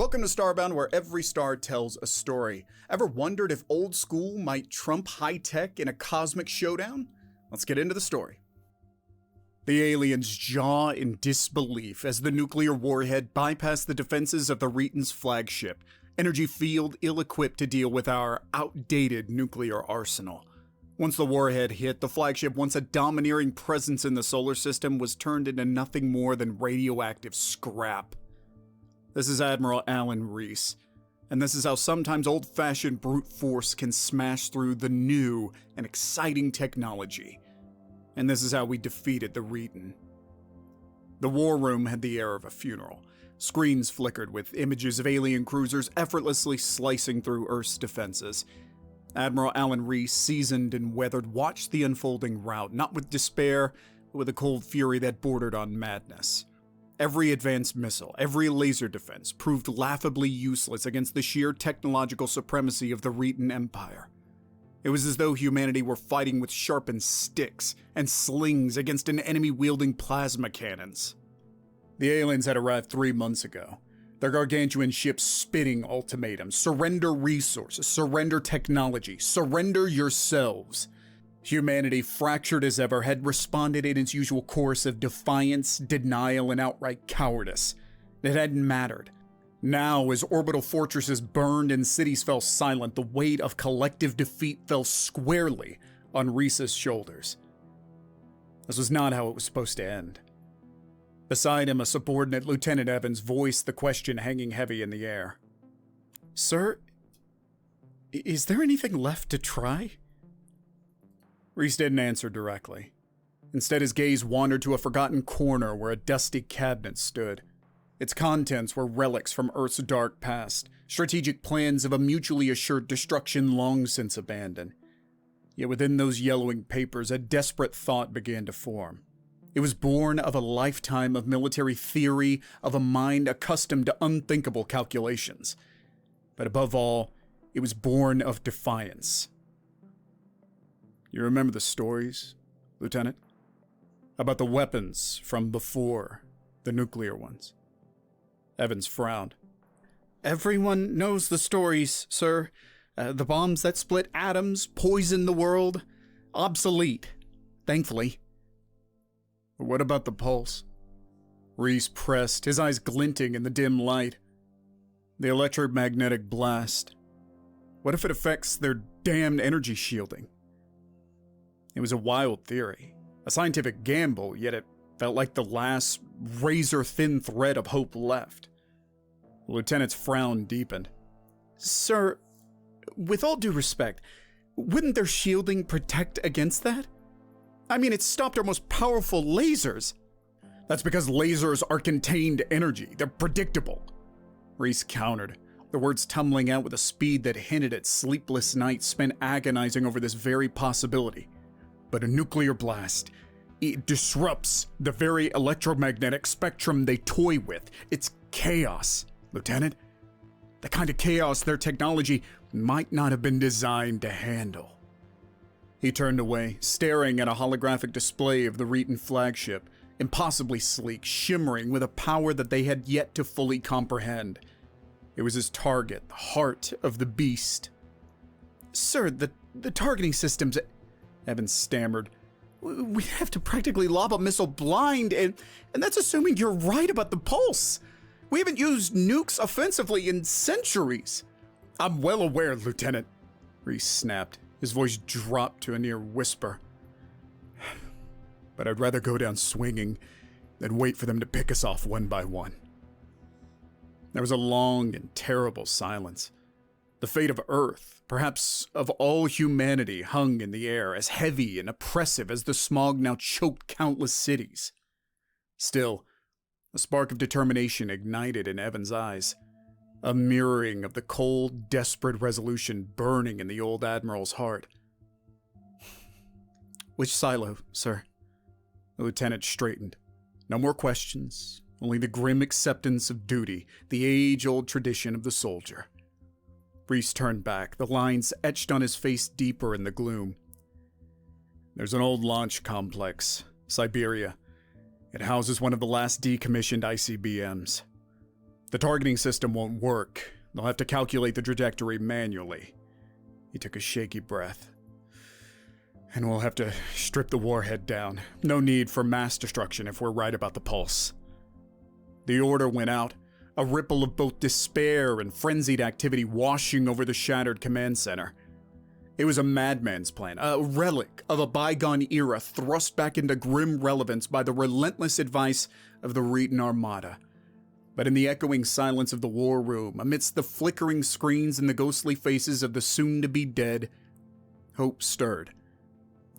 Welcome to Starbound, where every star tells a story. Ever wondered if old school might trump high tech in a cosmic showdown? Let's get into the story. The aliens jaw in disbelief as the nuclear warhead bypassed the defenses of the Reeton's flagship, energy field ill-equipped to deal with our outdated nuclear arsenal. Once the warhead hit, the flagship, once a domineering presence in the solar system, was turned into nothing more than radioactive scrap. This is Admiral Alan Reese, and this is how sometimes old-fashioned brute force can smash through the new and exciting technology. And this is how we defeated the Reeton. The war room had the air of a funeral. Screens flickered with images of alien cruisers effortlessly slicing through Earth's defenses. Admiral Alan Reese, seasoned and weathered, watched the unfolding rout, not with despair, but with a cold fury that bordered on madness. Every advanced missile, every laser defense proved laughably useless against the sheer technological supremacy of the Reeton Empire. It was as though humanity were fighting with sharpened sticks and slings against an enemy wielding plasma cannons. The aliens had arrived 3 months ago, their gargantuan ships spitting ultimatums: surrender resources, surrender technology, surrender yourselves. Humanity, fractured as ever, had responded in its usual course of defiance, denial, and outright cowardice. It hadn't mattered. Now, as orbital fortresses burned and cities fell silent, the weight of collective defeat fell squarely on Reese's shoulders. This was not how it was supposed to end. Beside him, a subordinate, Lieutenant Evans, voiced the question hanging heavy in the air. "Sir, is there anything left to try?" Reese didn't answer directly. Instead, his gaze wandered to a forgotten corner where a dusty cabinet stood. Its contents were relics from Earth's dark past, strategic plans of a mutually assured destruction long since abandoned. Yet within those yellowing papers, a desperate thought began to form. It was born of a lifetime of military theory, of a mind accustomed to unthinkable calculations. But above all, it was born of defiance. You remember the stories, Lieutenant? About the weapons from before the nuclear ones? Evans frowned. "Everyone knows the stories, sir. The bombs that split atoms, poisoned the world. Obsolete, thankfully." "What about the pulse?" Reese pressed, his eyes glinting in the dim light. "The electromagnetic blast. What if it affects their damned energy shielding?" It was a wild theory, a scientific gamble, yet it felt like the last razor-thin thread of hope left. The lieutenant's frown deepened. "Sir, with all due respect, wouldn't their shielding protect against that? I mean, it stopped our most powerful lasers." "That's because lasers are contained energy. They're predictable," Reese countered, the words tumbling out with a speed that hinted at sleepless nights spent agonizing over this very possibility. "But a nuclear blast, it disrupts the very electromagnetic spectrum they toy with. It's chaos, Lieutenant. The kind of chaos their technology might not have been designed to handle." He turned away, staring at a holographic display of the Reeton flagship, impossibly sleek, shimmering with a power that they had yet to fully comprehend. It was his target, the heart of the beast. "Sir, the targeting systems," Evans stammered. "We have to practically lob a missile blind, and that's assuming you're right about the pulse. We haven't used nukes offensively in centuries." "I'm well aware, Lieutenant," Reese snapped. His voice dropped to a near whisper. "But I'd rather go down swinging than wait for them to pick us off one by one." There was a long and terrible silence. The fate of Earth, perhaps of all humanity, hung in the air, as heavy and oppressive as the smog now choked countless cities. Still, a spark of determination ignited in Evans' eyes, a mirroring of the cold, desperate resolution burning in the old admiral's heart. "Which silo, sir?" The lieutenant straightened. No more questions, only the grim acceptance of duty, the age-old tradition of the soldier. Reese turned back, the lines etched on his face deeper in the gloom. "There's an old launch complex, Siberia. It houses one of the last decommissioned ICBMs. The targeting system won't work. They'll have to calculate the trajectory manually. He took a shaky breath. And we'll have to strip the warhead down. No need for mass destruction if we're right about the pulse. The order went out, a ripple of both despair and frenzied activity washing over the shattered command center. It was a madman's plan, a relic of a bygone era thrust back into grim relevance by the relentless advice of the Reeton Armada. But in the echoing silence of the war room, amidst the flickering screens and the ghostly faces of the soon-to-be dead, hope stirred.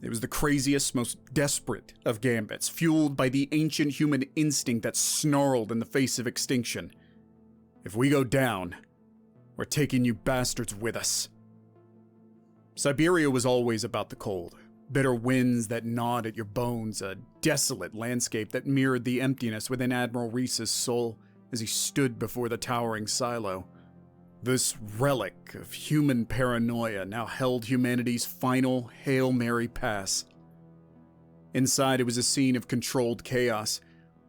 It was the craziest, most desperate of gambits, fueled by the ancient human instinct that snarled in the face of extinction. If we go down, we're taking you bastards with us. Siberia was always about the cold. Bitter winds that gnawed at your bones, a desolate landscape that mirrored the emptiness within Admiral Reese's soul as he stood before the towering silo. This relic of human paranoia now held humanity's final Hail Mary pass. Inside, it was a scene of controlled chaos.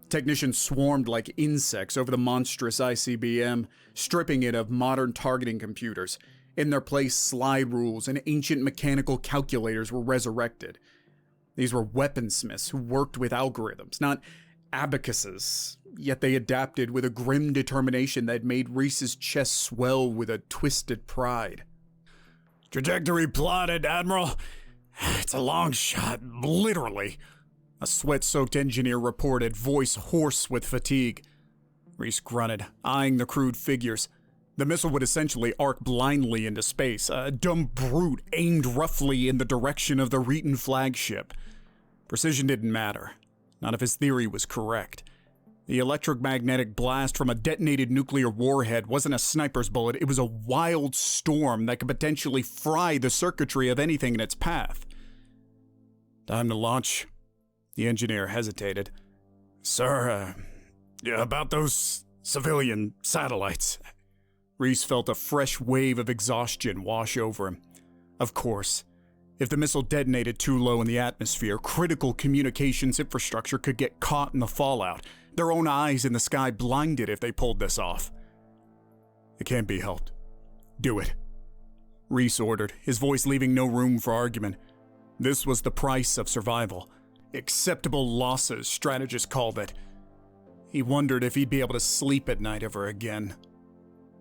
Technicians swarmed like insects over the monstrous ICBM, stripping it of modern targeting computers. In their place, slide rules and ancient mechanical calculators were resurrected. These were weaponsmiths who worked with algorithms, not abacuses, yet they adapted with a grim determination that made Reese's chest swell with a twisted pride. Trajectory plotted, Admiral. It's a long shot, literally. A sweat-soaked engineer reported, voice hoarse with fatigue. Reese grunted, eyeing the crude figures. The missile would essentially arc blindly into space, a dumb brute aimed roughly in the direction of the Reeton flagship. Precision didn't matter, not if his theory was correct. The electromagnetic blast from a detonated nuclear warhead wasn't a sniper's bullet, it was a wild storm that could potentially fry the circuitry of anything in its path. Time to launch. The engineer hesitated. Sir, about those civilian satellites. Reese felt a fresh wave of exhaustion wash over him. Of course, if the missile detonated too low in the atmosphere, critical communications infrastructure could get caught in the fallout. Their own eyes in the sky blinded if they pulled this off. It can't be helped. Do it, Reese ordered, his voice leaving no room for argument. This was the price of survival. Acceptable losses, strategists called it. He wondered if he'd be able to sleep at night ever again.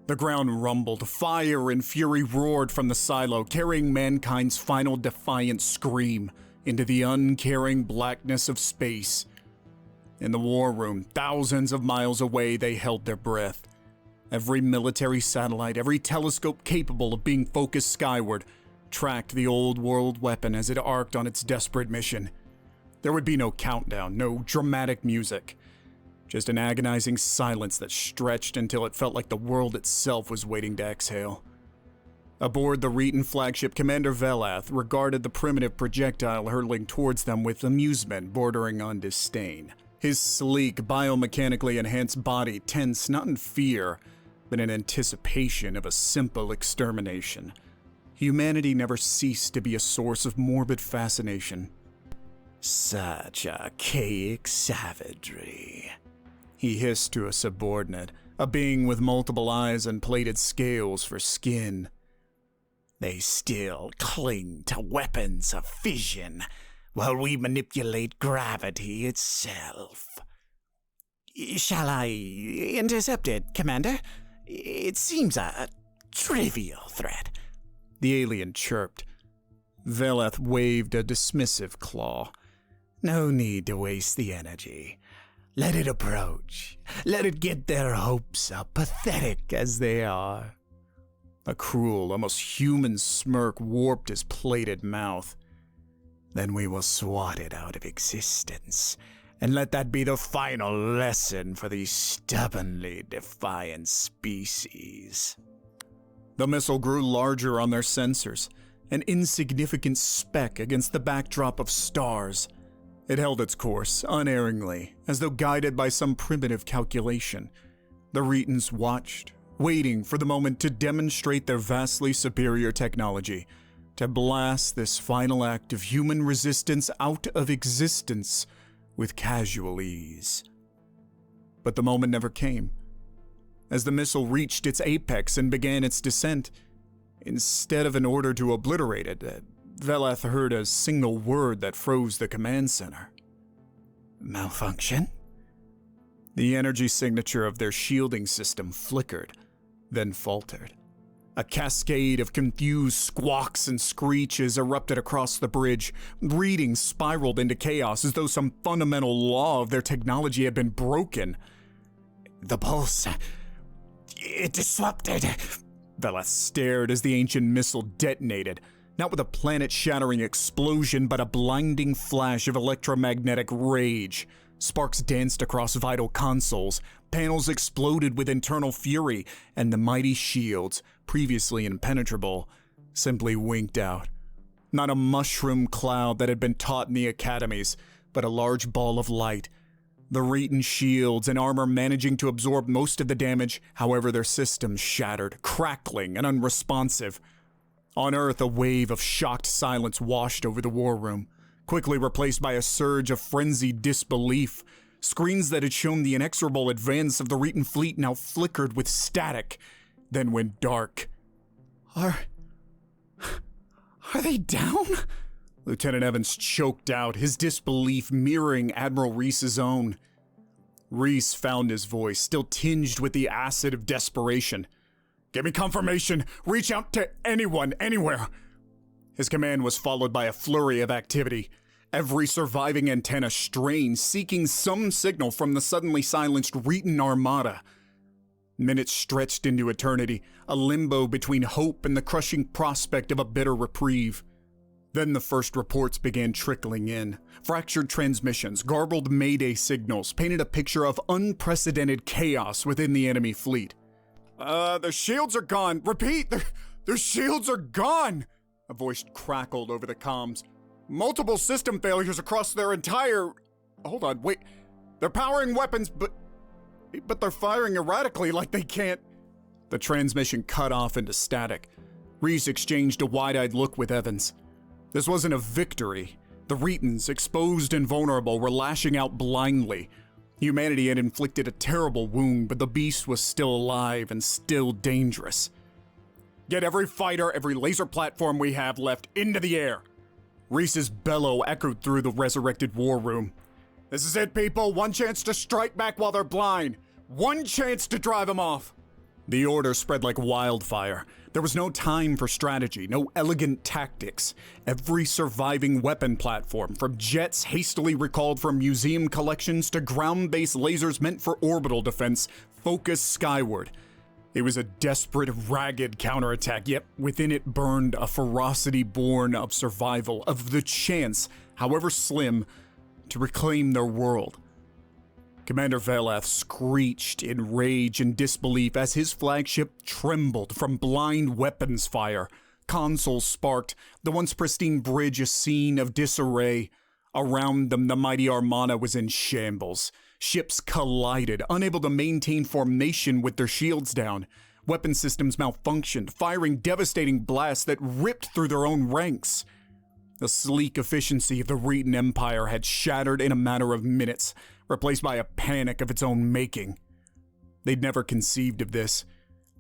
The ground rumbled, fire and fury roared from the silo, carrying mankind's final defiant scream into the uncaring blackness of space. In the war room, thousands of miles away, they held their breath. Every military satellite, every telescope capable of being focused skyward, tracked the old world weapon as it arced on its desperate mission. There would be no countdown, no dramatic music. Just an agonizing silence that stretched until it felt like the world itself was waiting to exhale. Aboard the Reeton flagship, Commander Velath regarded the primitive projectile hurtling towards them with amusement bordering on disdain. His sleek, biomechanically enhanced body tense not in fear, but in anticipation of a simple extermination. Humanity never ceased to be a source of morbid fascination. Such archaic savagery, he hissed to a subordinate, a being with multiple eyes and plated scales for skin. They still cling to weapons of fission, while we manipulate gravity itself. Shall I intercept it, Commander? It seems a trivial threat. The alien chirped. Velath waved a dismissive claw. No need to waste the energy. Let it approach. Let it get their hopes up, pathetic as they are. A cruel, almost human smirk warped his plated mouth. Then we will swat it out of existence, and let that be the final lesson for these stubbornly defiant species. The missile grew larger on their sensors, an insignificant speck against the backdrop of stars. It held its course, unerringly, as though guided by some primitive calculation. The Reetons watched, waiting for the moment to demonstrate their vastly superior technology, to blast this final act of human resistance out of existence with casual ease. But the moment never came. As the missile reached its apex and began its descent, instead of an order to obliterate it, Veleth heard a single word that froze the command center. Malfunction? The energy signature of their shielding system flickered, then faltered. A cascade of confused squawks and screeches erupted across the bridge. Readings spiraled into chaos as though some fundamental law of their technology had been broken. The pulse. It disrupted. Veleth stared as the ancient missile detonated, not with a planet-shattering explosion, but a blinding flash of electromagnetic rage. Sparks danced across vital consoles, panels exploded with internal fury, and the mighty shields, previously impenetrable, simply winked out. Not a mushroom cloud that had been taught in the academies, but a large ball of light. The Reetan shields and armor managing to absorb most of the damage, however their systems shattered, crackling and unresponsive. On Earth, a wave of shocked silence washed over the war room, quickly replaced by a surge of frenzied disbelief. Screens that had shown the inexorable advance of the Reetan fleet now flickered with static, then went dark. Are they down? Lieutenant Evans choked out, his disbelief mirroring Admiral Reese's own. Reese found his voice, still tinged with the acid of desperation. "Give me confirmation! Reach out to anyone, anywhere!" His command was followed by a flurry of activity. Every surviving antenna strained, seeking some signal from the suddenly silenced Reetan armada. Minutes stretched into eternity, a limbo between hope and the crushing prospect of a bitter reprieve. Then the first reports began trickling in. Fractured transmissions, garbled Mayday signals painted a picture of unprecedented chaos within the enemy fleet. Their shields are gone. Repeat, their shields are gone!" A voice crackled over the comms. "Multiple system failures across their entire... Hold on, wait. They're powering weapons, but they're firing erratically like they can't..." The transmission cut off into static. Reese exchanged a wide-eyed look with Evans. This wasn't a victory. The Reetans, exposed and vulnerable, were lashing out blindly. Humanity had inflicted a terrible wound, but the beast was still alive and still dangerous. "Get every fighter, every laser platform we have left into the air!" Reese's bellow echoed through the resurrected war room. "This is it, people. One chance to strike back while they're blind. One chance to drive them off." The order spread like wildfire. There was no time for strategy, no elegant tactics. Every surviving weapon platform, from jets hastily recalled from museum collections to ground-based lasers meant for orbital defense, focused skyward. It was a desperate, ragged counterattack, yet within it burned a ferocity born of survival, of the chance, however slim, to reclaim their world. Commander Veleth screeched in rage and disbelief as his flagship trembled from blind weapons fire. Consoles sparked, the once pristine bridge a scene of disarray. Around them, the mighty armada was in shambles. Ships collided, unable to maintain formation with their shields down. Weapon systems malfunctioned, firing devastating blasts that ripped through their own ranks. The sleek efficiency of the Reetan Empire had shattered in a matter of minutes, replaced by a panic of its own making. They'd never conceived of this,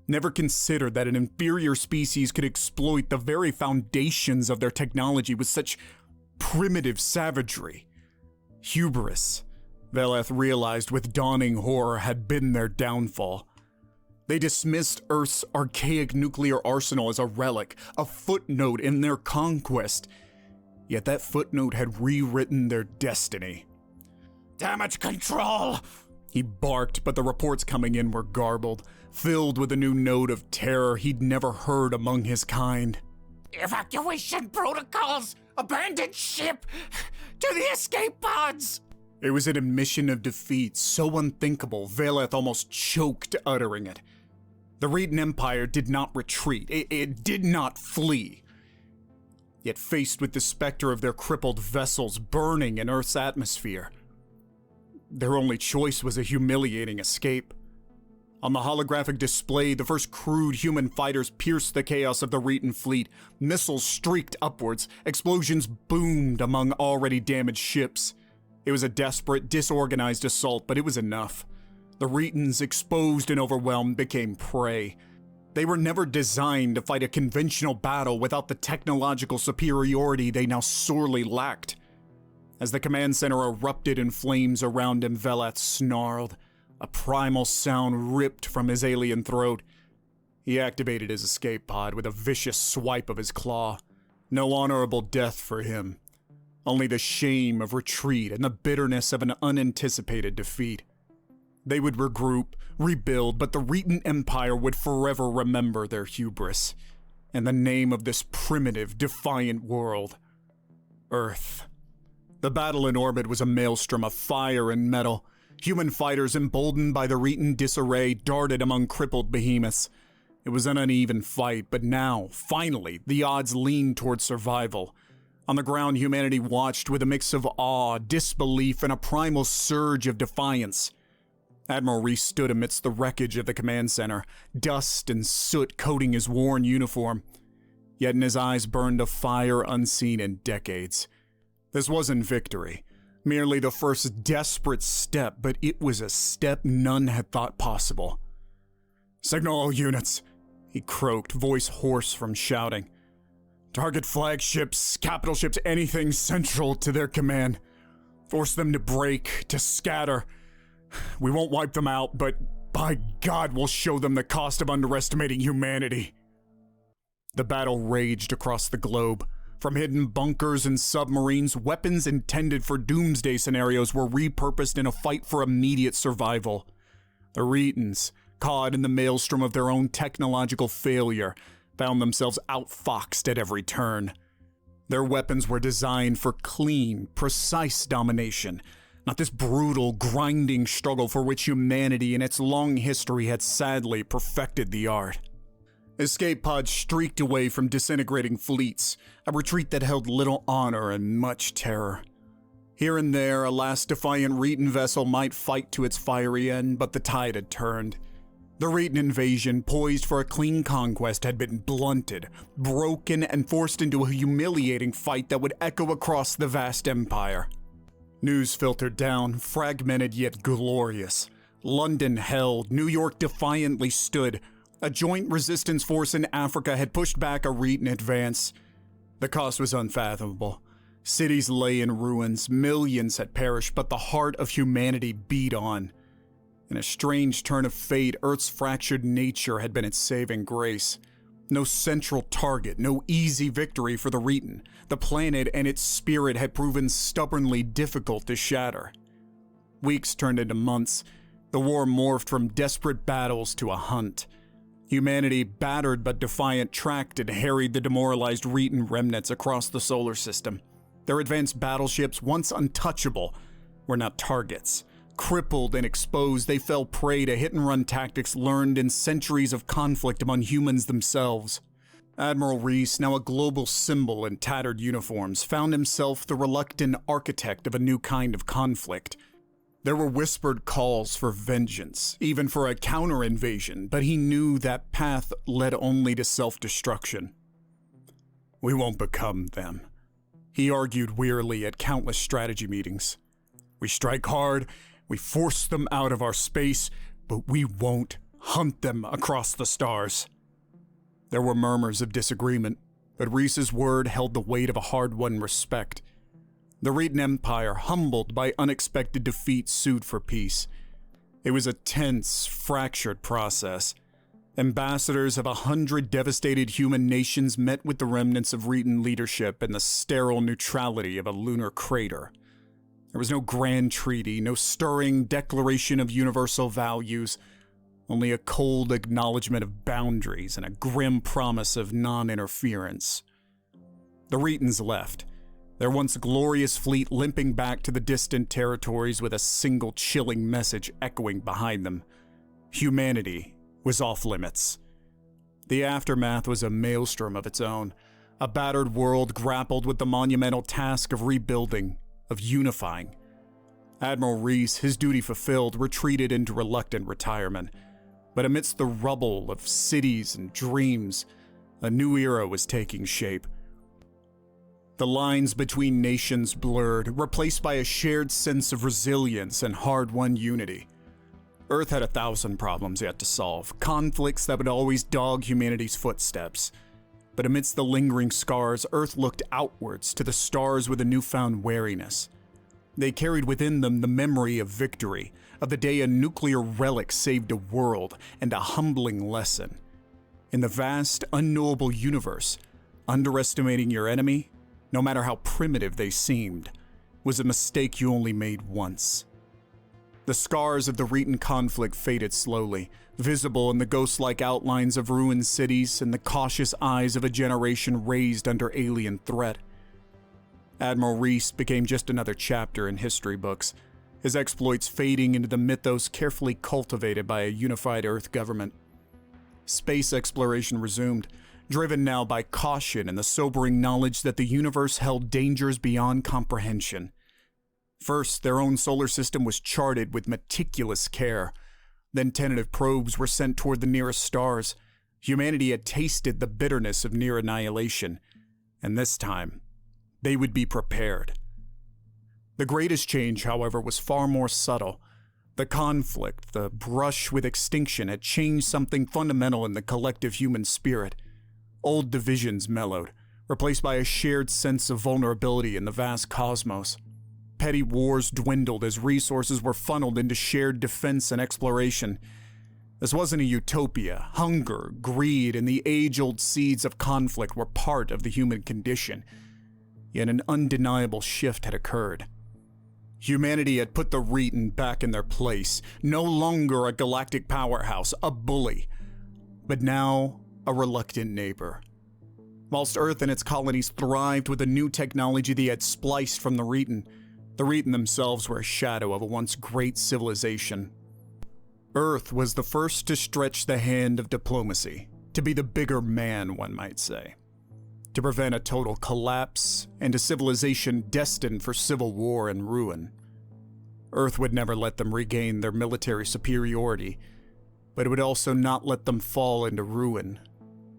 never considered that an inferior species could exploit the very foundations of their technology with such primitive savagery. Hubris, Veleth realized with dawning horror, had been their downfall. They dismissed Earth's archaic nuclear arsenal as a relic, a footnote in their conquest. Yet that footnote had rewritten their destiny. "Damage control!" He barked, but the reports coming in were garbled, filled with a new note of terror he'd never heard among his kind. "Evacuation protocols! Abandoned ship! To the escape pods!" It was an admission of defeat so unthinkable, Veleth almost choked uttering it. The Reetan Empire did not retreat. It did not flee. Yet faced with the specter of their crippled vessels burning in Earth's atmosphere, their only choice was a humiliating escape. On the holographic display, the first crude human fighters pierced the chaos of the Reetan fleet. Missiles streaked upwards. Explosions boomed among already damaged ships. It was a desperate, disorganized assault, but it was enough. The Retans, exposed and overwhelmed, became prey. They were never designed to fight a conventional battle without the technological superiority they now sorely lacked. As the command center erupted in flames around him, Velat snarled. A primal sound ripped from his alien throat. He activated his escape pod with a vicious swipe of his claw. No honorable death for him. Only the shame of retreat and the bitterness of an unanticipated defeat. They would regroup, rebuild, but the Retan Empire would forever remember their hubris and the name of this primitive, defiant world. Earth. The battle in orbit was a maelstrom of fire and metal. Human fighters, emboldened by the Retan disarray, darted among crippled behemoths. It was an uneven fight, but now, finally, the odds leaned toward survival. On the ground, humanity watched with a mix of awe, disbelief, and a primal surge of defiance. Admiral Reese stood amidst the wreckage of the command center, dust and soot coating his worn uniform. Yet in his eyes burned a fire unseen in decades. This wasn't victory, merely the first desperate step, but it was a step none had thought possible. "Signal all units," he croaked, voice hoarse from shouting. "Target flagships, capital ships, anything central to their command. Force them to break, to scatter. We won't wipe them out, but by God, we'll show them the cost of underestimating humanity." The battle raged across the globe. From hidden bunkers and submarines, weapons intended for doomsday scenarios were repurposed in a fight for immediate survival. The Retans, caught in the maelstrom of their own technological failure, found themselves outfoxed at every turn. Their weapons were designed for clean, precise domination, not this brutal, grinding struggle for which humanity in its long history had sadly perfected the art. Escape pods streaked away from disintegrating fleets, a retreat that held little honor and much terror. Here and there, a last defiant Retan vessel might fight to its fiery end, but the tide had turned. The Retan invasion, poised for a clean conquest, had been blunted, broken, and forced into a humiliating fight that would echo across the vast empire. News filtered down, fragmented yet glorious. London held, New York defiantly stood. A joint resistance force in Africa had pushed back a Retan advance. The cost was unfathomable. Cities lay in ruins, millions had perished, but the heart of humanity beat on. In a strange turn of fate, Earth's fractured nature had been its saving grace. No central target, no easy victory for the Retan. The planet and its spirit had proven stubbornly difficult to shatter. Weeks turned into months. The war morphed from desperate battles to a hunt. Humanity, battered but defiant, tracked and harried the demoralized Retan remnants across the solar system. Their advanced battleships, once untouchable, were now targets. Crippled and exposed, they fell prey to hit-and-run tactics learned in centuries of conflict among humans themselves. Admiral Reese, now a global symbol in tattered uniforms, found himself the reluctant architect of a new kind of conflict. There were whispered calls for vengeance, even for a counter-invasion, but he knew that path led only to self-destruction. "We won't become them," he argued wearily at countless strategy meetings. "We strike hard, we force them out of our space, but we won't hunt them across the stars." There were murmurs of disagreement, but Reese's word held the weight of a hard-won respect. The Retan Empire, humbled by unexpected defeat, sued for peace. It was a tense, fractured process. Ambassadors of 100 devastated human nations met with the remnants of Retan leadership in the sterile neutrality of a lunar crater. There was no grand treaty, no stirring declaration of universal values, only a cold acknowledgement of boundaries and a grim promise of non-interference. The Retans left, their once glorious fleet limping back to the distant territories with a single chilling message echoing behind them. Humanity was off limits. The aftermath was a maelstrom of its own. A battered world grappled with the monumental task of rebuilding, of unifying. Admiral Reese, his duty fulfilled, retreated into reluctant retirement. But amidst the rubble of cities and dreams, a new era was taking shape. The lines between nations blurred, replaced by a shared sense of resilience and hard-won unity. Earth had 1,000 problems yet to solve, conflicts that would always dog humanity's footsteps. But amidst the lingering scars, Earth looked outwards to the stars with a newfound wariness. They carried within them the memory of victory, of the day a nuclear relic saved a world, and a humbling lesson. In the vast, unknowable universe, underestimating your enemy, no matter how primitive they seemed, was a mistake you only made once. The scars of the Reeton conflict faded slowly, visible in the ghost-like outlines of ruined cities and the cautious eyes of a generation raised under alien threat. Admiral Reese became just another chapter in history books, his exploits fading into the mythos carefully cultivated by a unified Earth government. Space exploration resumed, driven now by caution and the sobering knowledge that the universe held dangers beyond comprehension. First, their own solar system was charted with meticulous care. Then tentative probes were sent toward the nearest stars. Humanity had tasted the bitterness of near annihilation, and this time, they would be prepared. The greatest change, however, was far more subtle. The conflict, the brush with extinction, had changed something fundamental in the collective human spirit. Old divisions mellowed, replaced by a shared sense of vulnerability in the vast cosmos. Petty wars dwindled as resources were funneled into shared defense and exploration. This wasn't a utopia. Hunger, greed, and the age-old seeds of conflict were part of the human condition. Yet an undeniable shift had occurred. Humanity had put the Reeton back in their place, no longer a galactic powerhouse, a bully, but now a reluctant neighbor. Whilst Earth and its colonies thrived with the new technology they had spliced from the Reeton themselves were a shadow of a once great civilization. Earth was the first to stretch the hand of diplomacy, to be the bigger man, one might say, to prevent a total collapse and a civilization destined for civil war and ruin. Earth would never let them regain their military superiority, but it would also not let them fall into ruin.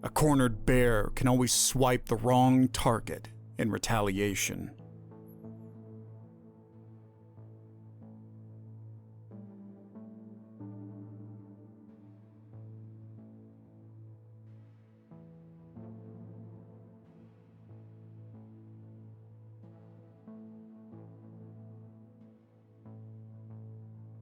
A cornered bear can always swipe the wrong target in retaliation.